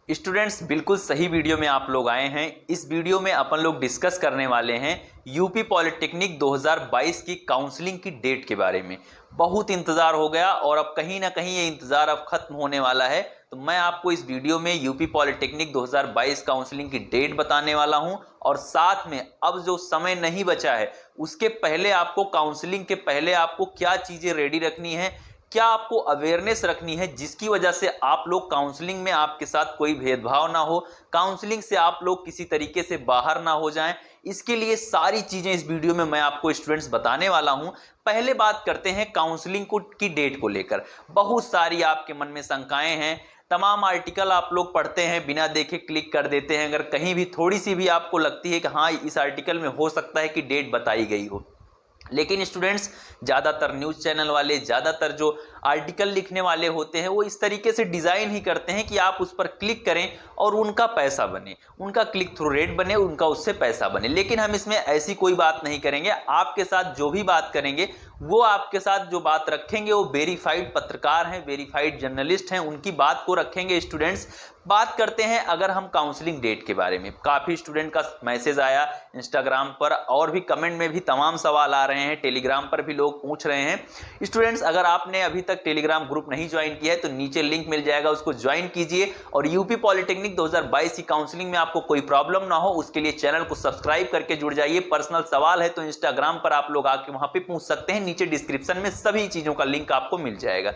Students बिल्कुल सही video में आप लोग आए हैं। इस वीडियो में अपन लोग डिस्कस करने वाले हैं यूपी पॉलिटेक्निक 2022 की काउंसलिंग की डेट के बारे में। बहुत इंतजार हो गया और अब कहीं ना कहीं ये इंतजार अब खत्म होने वाला है। तो मैं आपको इस वीडियो में यूपी पॉलिटेक्निक 2022 काउंसलिंग की डेट बताने वाला हूं और साथ में अब जो समय नहीं बचा है उसके पहले आपको काउंसलिंग के पहले आपको क्या चीजें रेडी रखनी है, क्या आपको अवेयरनेस रखनी है जिसकी वजह से आप लोग काउंसलिंग में आपके साथ कोई भेदभाव ना हो, काउंसलिंग से आप लोग किसी तरीके से बाहर ना हो जाएं। इसके लिए सारी चीजें इस वीडियो में मैं आपको स्टूडेंट्स बताने वाला हूं। पहले बात करते हैं काउंसलिंग को की डेट को लेकर। बहुत सारी आपके मन में शंकाएं हैं। तमाम आर्टिकल आप लोग पढ़ते हैं, बिना देखे क्लिक कर देते हैं। अगर कहीं भी थोड़ी सी भी आपको लगती है कि हाँ इस आर्टिकल में हो सकता है कि डेट बताई गई हो, लेकिन स्टूडेंट्स ज़्यादातर न्यूज़ चैनल वाले, ज़्यादातर जो आर्टिकल लिखने वाले होते हैं वो इस तरीके से डिज़ाइन ही करते हैं कि आप उस पर क्लिक करें और उनका पैसा बने, उनका क्लिक थ्रू रेट बने, उनका उससे पैसा बने। लेकिन हम इसमें ऐसी कोई बात नहीं करेंगे। आपके साथ जो भी बात करेंगे वो आपके साथ जो बात रखेंगे वो वेरीफाइड पत्रकार हैं, वेरीफाइड जर्नलिस्ट हैं, उनकी बात को रखेंगे। स्टूडेंट्स बात करते हैं अगर हम काउंसलिंग डेट के बारे में। काफ़ी स्टूडेंट का मैसेज आया इंस्टाग्राम पर और भी कमेंट में भी तमाम सवाल आ रहे हैं, टेलीग्राम पर भी लोग पूछ रहे हैं। स्टूडेंट्स अगर आपने अभी तक टेलीग्राम ग्रुप नहीं ज्वाइन किया है तो नीचे लिंक मिल जाएगा, उसको ज्वाइन कीजिए। और यूपी पॉलिटेक्निक 2022 की काउंसलिंग में आपको कोई प्रॉब्लम ना हो उसके लिए चैनल को सब्सक्राइब करके जुड़ जाइए। पर्सनल सवाल है तो इंस्टाग्राम पर आप लोग आके वहां पे पूछ सकते हैं, नीचे डिस्क्रिप्शन में सभी चीजों का लिंक आपको मिल जाएगा।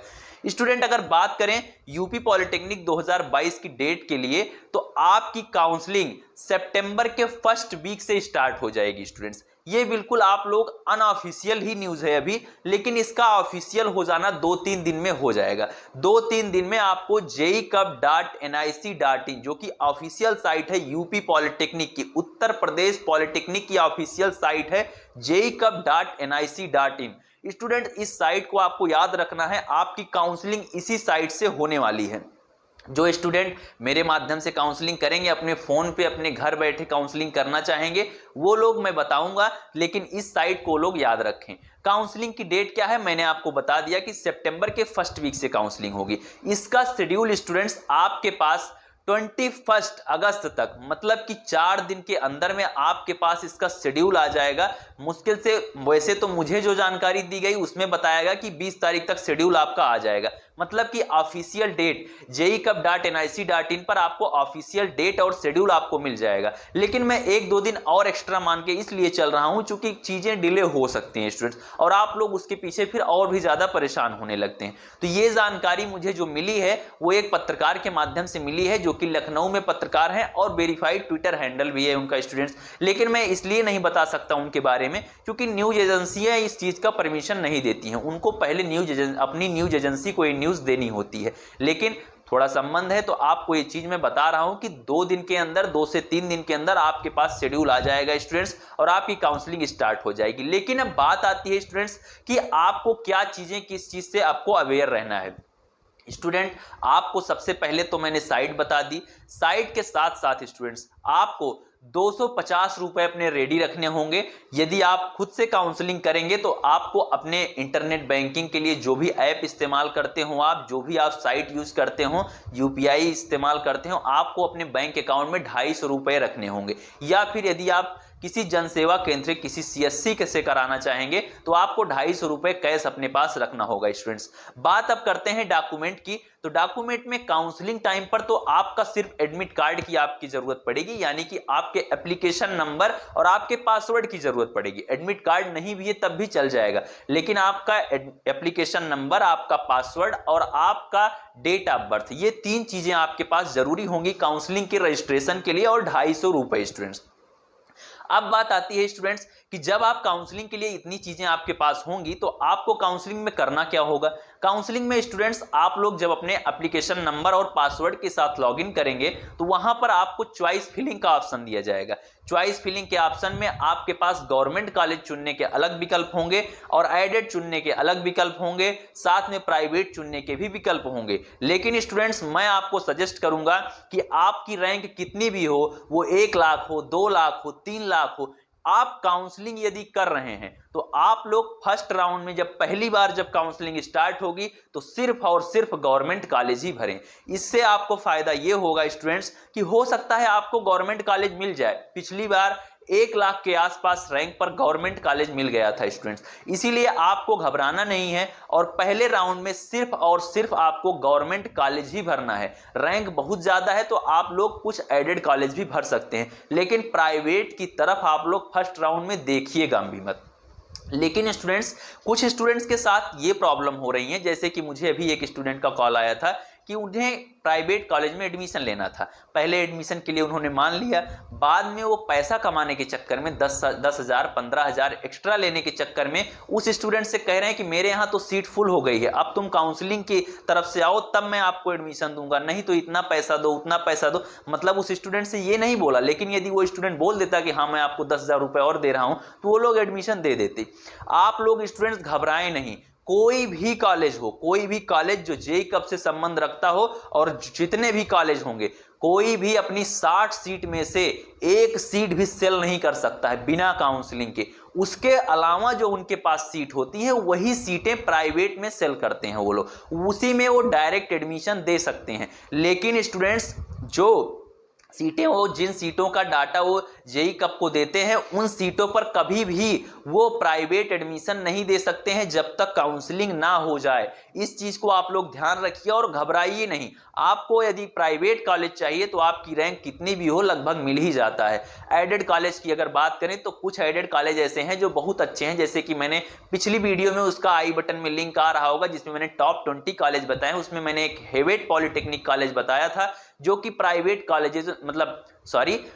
स्टूडेंट अगर बात करें यूपी पॉलिटेक्निक 2022 की डेट के लिए तो आपकी काउंसलिंग सितंबर के फर्स्ट वीक से स्टार्ट हो जाएगी। स्टूडेंट्स ये बिल्कुल आप लोग अनऑफिशियल ही न्यूज है अभी, लेकिन इसका ऑफिशियल हो जाना 2-3 दिन में हो जाएगा। 2-3 दिन में आपको jecub.nic.in जो कि ऑफिशियल साइट है यूपी पॉलिटेक्निक की, उत्तर प्रदेश पॉलिटेक्निक की ऑफिशियल साइट है jecub.nic.in। स्टूडेंट इस साइट को आपको याद रखना है, आपकी काउंसलिंग इसी साइट से होने वाली है। जो स्टूडेंट मेरे माध्यम से काउंसलिंग करेंगे, अपने फोन पे अपने घर बैठे काउंसलिंग करना चाहेंगे, वो लोग मैं बताऊंगा, लेकिन इस साइट को लोग याद रखें। काउंसलिंग की डेट क्या है मैंने आपको बता दिया कि सितंबर के फर्स्ट वीक से काउंसलिंग होगी। इसका शेड्यूल स्टूडेंट्स आपके पास 21 अगस्त तक, मतलब कि 4 दिन के अंदर में आपके पास इसका शेड्यूल आ जाएगा। मुश्किल से, वैसे तो मुझे जो जानकारी दी गई उसमें बताया कि 20 तारीख तक शेड्यूल आपका आ जाएगा। मतलब कि ऑफिशियल डेट jecub.nic.in पर आपको ऑफिशियल डेट और शेड्यूल आपको मिल जाएगा। लेकिन मैं 1-2 दिन और एक्स्ट्रा मान के इसलिए चल रहा हूं क्योंकि चीजें डिले हो सकती हैं स्टूडेंट्स, और आप लोग उसके पीछे फिर और भी ज्यादा परेशान होने लगते हैं। तो ये जानकारी मुझे जो मिली है वो एक पत्रकार के माध्यम से मिली है जो कि लखनऊ में पत्रकार हैं और वेरीफाइड ट्विटर हैंडल भी है उनका स्टूडेंट्स। लेकिन मैं इसलिए नहीं बता सकता उनके बारे में क्योंकि न्यूज एजेंसियां इस चीज का परमिशन नहीं देती हैं। उनको पहले अपनी न्यूज एजेंसी को न्यूज देनी होती है। लेकिन थोड़ा संबंध है तो आपको ये चीज मैं बता रहा हूं कि 2 दिन के अंदर, 2 से 3 दिन के अंदर आपके पास शेड्यूल आ जाएगा स्टूडेंट्स और आपकी काउंसलिंग स्टार्ट हो जाएगी। लेकिन अब बात आती है स्टूडेंट्स कि आपको क्या चीजें, किस चीज से आपको अवेयर रहना है। स्टूडेंट आपको सबसे पहले तो मैंने साइट बता दी, साइट के साथ साथ स्टूडेंट्स आपको 250 रुपए अपने रेडी रखने होंगे। यदि आप खुद से काउंसलिंग करेंगे तो आपको अपने इंटरनेट बैंकिंग के लिए जो भी ऐप इस्तेमाल करते हो, आप जो भी आप साइट यूज करते हो, यूपीआई इस्तेमाल करते हो, आपको अपने बैंक अकाउंट में 250 रुपए रखने होंगे। या फिर यदि आप किसी जनसेवा केंद्र, किसी सीएससी से कराना चाहेंगे तो आपको 250 रुपए कैश अपने पास रखना होगा। स्टूडेंट्स बात अब करते हैं डॉक्यूमेंट की। तो डॉक्यूमेंट में काउंसलिंग टाइम पर तो आपका सिर्फ एडमिट कार्ड की आपकी जरूरत पड़ेगी, यानी कि आपके एप्लीकेशन नंबर और आपके पासवर्ड की जरूरत पड़ेगी। एडमिट कार्ड नहीं भी है तब भी चल जाएगा, लेकिन आपका एप्लीकेशन नंबर, आपका पासवर्ड और आपका डेट ऑफ बर्थ, ये 3 चीजें आपके पास जरूरी होंगी काउंसलिंग के रजिस्ट्रेशन के लिए, और 250 रुपए। स्टूडेंट्स अब बात आती है स्टूडेंट्स कि जब आप काउंसलिंग के लिए इतनी चीजें आपके पास होंगी तो आपको काउंसलिंग में करना क्या होगा। काउंसलिंग में स्टूडेंट्स आप लोग जब अपने एप्लीकेशन नंबर और पासवर्ड के साथ लॉगिन करेंगे तो वहां पर आपको चॉइस फिलिंग का ऑप्शन दिया जाएगा। चॉइस फिलिंग के ऑप्शन में आपके पास गवर्नमेंट कॉलेज चुनने के अलग विकल्प होंगे और एडेड चुनने के अलग विकल्प होंगे, साथ में प्राइवेट चुनने के भी विकल्प होंगे। लेकिन स्टूडेंट्स मैं आपको सजेस्ट करूंगा कि आपकी रैंक कितनी भी हो, वो 1 लाख हो, 2 लाख हो, 3 लाख हो, आप काउंसलिंग यदि कर रहे हैं तो आप लोग फर्स्ट राउंड में जब पहली बार जब काउंसलिंग स्टार्ट होगी तो सिर्फ और सिर्फ गवर्नमेंट कॉलेज ही भरें। इससे आपको फायदा ये होगा स्टूडेंट्स कि हो सकता है आपको गवर्नमेंट कॉलेज मिल जाए। पिछली बार 1 लाख के आसपास रैंक पर गवर्नमेंट कॉलेज मिल गया था स्टूडेंट्स, इसीलिए आपको घबराना नहीं है और पहले राउंड में सिर्फ और सिर्फ आपको गवर्नमेंट कॉलेज ही भरना है। रैंक बहुत ज्यादा है तो आप लोग कुछ एडेड कॉलेज भी भर सकते हैं, लेकिन प्राइवेट की तरफ आप लोग फर्स्ट राउंड में देखिएगा भी मत। लेकिन स्टूडेंट्स, कुछ स्टूडेंट्स के साथ ये प्रॉब्लम हो रही है, जैसे कि मुझे अभी एक स्टूडेंट का कॉल आया था कि उन्हें प्राइवेट कॉलेज में एडमिशन लेना था। पहले एडमिशन के लिए उन्होंने मान लिया, बाद में वो पैसा कमाने के चक्कर में 10,000 15,000 एक्स्ट्रा लेने के चक्कर में उस स्टूडेंट से कह रहे हैं कि मेरे यहाँ तो सीट फुल हो गई है, अब तुम काउंसलिंग की तरफ से आओ तब मैं आपको एडमिशन दूंगा, नहीं तो इतना पैसा दो उतना पैसा दो। मतलब उस स्टूडेंट से ये नहीं बोला, लेकिन यदि वो स्टूडेंट बोल देता कि हाँ मैं आपको 10,000 रुपये और दे रहा हूँ तो वो लोग एडमिशन दे देते। आप लोग स्टूडेंट्स घबराएं नहीं, कोई भी कॉलेज हो, कोई भी कॉलेज जो जेईई कब से संबंध रखता हो और जितने भी कॉलेज होंगे, कोई भी अपनी 60 सीट में से एक सीट भी सेल नहीं कर सकता है बिना काउंसलिंग के। उसके अलावा जो उनके पास सीट होती है वही सीटें प्राइवेट में सेल करते हैं वो लोग, उसी में वो डायरेक्ट एडमिशन दे सकते हैं। लेकिन स्टूडेंट्स, जो सीटें वो जिन सीटों का डाटा वो जेईई कब को देते हैं उन सीटों पर कभी भी वो प्राइवेट एडमिशन नहीं दे सकते हैं जब तक काउंसलिंग ना हो जाए। इस चीज को आप लोग ध्यान रखिए और घबराइए नहीं। आपको यदि प्राइवेट कॉलेज चाहिए तो आपकी रैंक कितनी भी हो लगभग मिल ही जाता है। एडेड कॉलेज की अगर बात करें तो कुछ एडेड कॉलेज ऐसे हैं जो बहुत अच्छे हैं, जैसे कि मैंने पिछली वीडियो में उसका आई बटन में लिंक आ रहा होगा जिसमें मैंने टॉप 20 कॉलेज बताए, उसमें मैंने एक हेवेट पॉलिटेक्निक कॉलेज बताया था जो कि प्राइवेट कॉलेजेस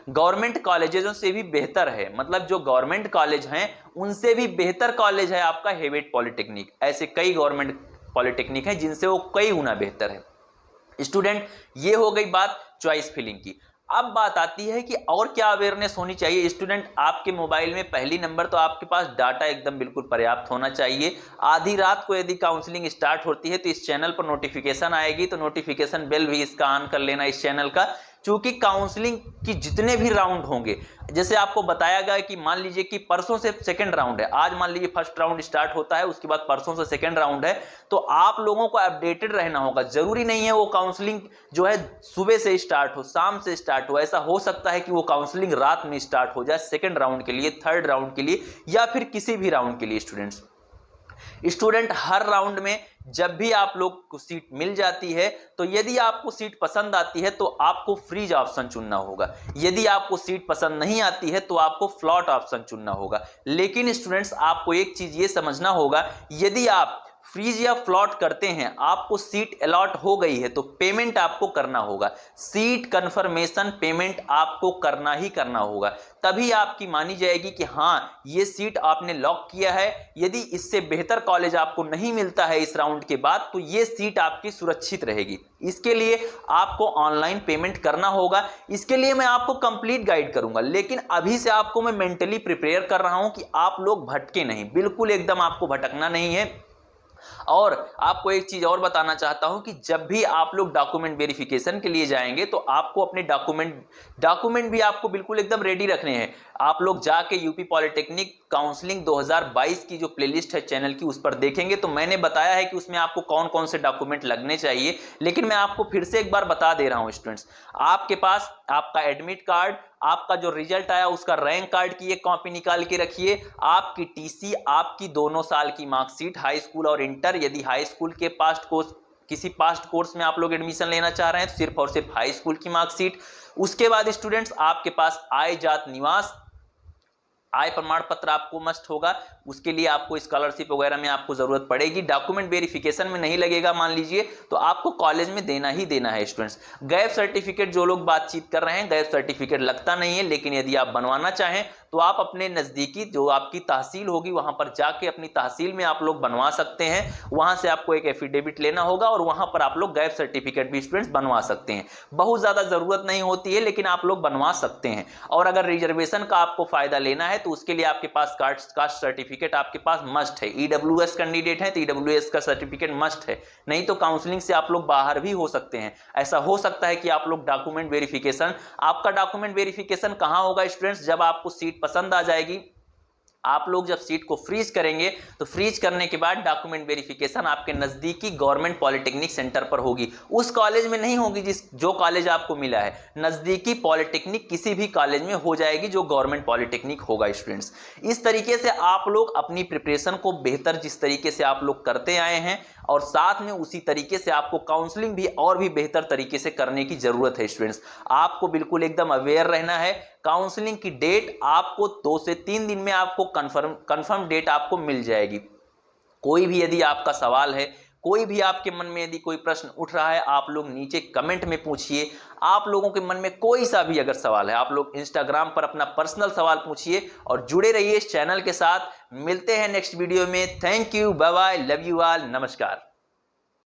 गवर्नमेंट कॉलेजेस से भी बेहतर है। मतलब जो गवर्नमेंट कॉलेज हैं उनसे भी बेहतर कॉलेज है आपका हेवेट पॉलिटेक्निक। ऐसे कई गवर्नमेंट पॉलिटेक्निक हैं जिनसे वो कई गुना बेहतर है। स्टूडेंट, ये हो गई बात चॉइस फिलिंग की। अब बात आती है कि और क्या अवेयरनेस होनी चाहिए। स्टूडेंट, आपके मोबाइल में पहली नंबर तो आपके पास डाटा एकदम बिल्कुल पर्याप्त होना चाहिए। आधी रात को यदि काउंसलिंग स्टार्ट होती है तो इस चैनल पर नोटिफिकेशन आएगी, तो नोटिफिकेशन बेल भी इसका ऑन कर लेना इस चैनल का, क्योंकि काउंसलिंग की जितने भी राउंड होंगे, जैसे आपको बताया गया कि मान लीजिए कि परसों से सेकंड राउंड है, आज मान लीजिए फर्स्ट राउंड स्टार्ट होता है, उसके बाद परसों से सेकंड राउंड है, तो आप लोगों को अपडेटेड रहना होगा। जरूरी नहीं है वो काउंसलिंग जो है सुबह से स्टार्ट हो, शाम से स्टार्ट हो। ऐसा हो सकता है कि वो काउंसलिंग रात में स्टार्ट हो जाए सेकंड राउंड के लिए, थर्ड राउंड के लिए, या फिर किसी भी राउंड के लिए। स्टूडेंट, हर राउंड में जब भी आप लोग को सीट मिल जाती है तो यदि आपको सीट पसंद आती है तो आपको फ्रीज ऑप्शन चुनना होगा, यदि आपको सीट पसंद नहीं आती है तो आपको फ्लॉट ऑप्शन चुनना होगा। लेकिन स्टूडेंट्स, आपको एक चीज ये समझना होगा, यदि आप फ्रीज या फ्लॉट करते हैं, आपको सीट अलॉट हो गई है तो पेमेंट आपको करना होगा। सीट कंफर्मेशन पेमेंट आपको करना ही करना होगा, तभी आपकी मानी जाएगी कि हाँ ये सीट आपने लॉक किया है। यदि इससे बेहतर कॉलेज आपको नहीं मिलता है इस राउंड के बाद तो ये सीट आपकी सुरक्षित रहेगी। इसके लिए आपको ऑनलाइन पेमेंट करना होगा। इसके लिए मैं आपको कंप्लीट गाइड करूंगा, लेकिन अभी से आपको मैं मेंटली प्रिपेयर कर रहा हूं कि आप लोग भटके नहीं, बिल्कुल एकदम आपको भटकना नहीं है। और आपको एक चीज और बताना चाहता हूं कि जब भी आप लोग डॉक्यूमेंट वेरिफिकेशन के लिए जाएंगे तो आपको अपने डॉक्यूमेंट भी आपको बिल्कुल एकदम रेडी रखने हैं। आप लोग जाके यूपी पॉलिटेक्निक काउंसलिंग 2022 की जो प्लेलिस्ट है चैनल की उस पर देखेंगे तो मैंने बताया है कि उसमें आपको कौन कौन से डॉक्यूमेंट लगने चाहिए। लेकिन मैं आपको फिर से एक बार बता दे रहा हूं स्टूडेंट्स, आपके पास आपका एडमिट कार्ड, आपका जो रिजल्ट आया उसका रैंक कार्ड की एक कॉपी निकाल के रखिए, आपकी टीसी, आपकी दोनों साल की मार्कशीट हाई स्कूल और इंटर, यदि हाई स्कूल के पास्ट कोर्स किसी पास्ट कोर्स में आप लोग एडमिशन लेना चाह रहे हैं तो सिर्फ और सिर्फ हाई स्कूल की मार्कशीट। उसके बाद स्टूडेंट्स, आपके पास आय जात निवास आय प्रमाण पत्र आपको मस्ट होगा, उसके लिए आपको स्कॉलरशिप वगैरह में आपको जरूरत पड़ेगी। डॉक्यूमेंट वेरिफिकेशन में नहीं लगेगा मान लीजिए तो आपको कॉलेज में देना ही देना है स्टूडेंट्स। गैप सर्टिफिकेट जो लोग बातचीत कर रहे हैं, गैप सर्टिफिकेट लगता नहीं है, लेकिन यदि आप बनवाना चाहें तो आप अपने नजदीकी जो आपकी तहसील होगी वहां पर जाके अपनी तहसील में आप लोग बनवा सकते हैं। वहां से आपको एक एफिडेविट लेना होगा और वहां पर आप लोग गैप सर्टिफिकेट भी स्टूडेंट्स बनवा सकते हैं। बहुत ज्यादा जरूरत नहीं होती है लेकिन आप लोग बनवा सकते हैं। और अगर रिजर्वेशन का आपको फायदा लेना है तो उसके लिए आपके पास कास्ट सर्टिफिकेट आपके पास मस्ट है। ईडब्ल्यूएस कैंडिडेट है तो ईडब्ल्यूएस का सर्टिफिकेट मस्ट है, नहीं तो काउंसलिंग से आप लोग बाहर भी हो सकते हैं। ऐसा हो सकता है कि आप लोग डॉक्यूमेंट वेरिफिकेशन, आपका डॉक्यूमेंट वेरिफिकेशन कहां होगा स्टूडेंट्स, जब आपको सीट पसंद आ जाएगी, आप लोग जब सीट को फ्रीज करेंगे तो फ्रीज करने के बाद डॉक्यूमेंट वेरिफिकेशन आपके नज़दीकी गवर्नमेंट पॉलिटेक्निक सेंटर पर होगी। उस कॉलेज में नहीं होगी जो कॉलेज आपको मिला है, नज़दीकी पॉलिटेक्निक किसी भी कॉलेज में हो जाएगी जो गवर्नमेंट पॉलिटेक्निक होगा स्टूडेंट्स। इस तरीके से आप लोग अपनी प्रिपरेशन को बेहतर जिस तरीके से आप लोग करते आए हैं और साथ में उसी तरीके से आपको काउंसलिंग भी और भी बेहतर तरीके से करने की जरूरत है स्टूडेंट्स। आपको बिल्कुल एकदम अवेयर रहना है। काउंसलिंग की डेट आपको 2 से 3 दिन में आपको कंफर्म डेट आपको मिल जाएगी। कोई भी यदि आपका सवाल है, कोई भी आपके मन में यदि कोई प्रश्न उठ रहा है, आप लोग नीचे कमेंट में पूछिए। आप लोगों के मन में कोई सा भी अगर सवाल है, आप लोग इंस्टाग्राम पर अपना पर्सनल सवाल पूछिए और जुड़े रहिए इस चैनल के साथ। मिलते हैं नेक्स्ट वीडियो में। Thank you, bye bye, love you all, नमस्कार।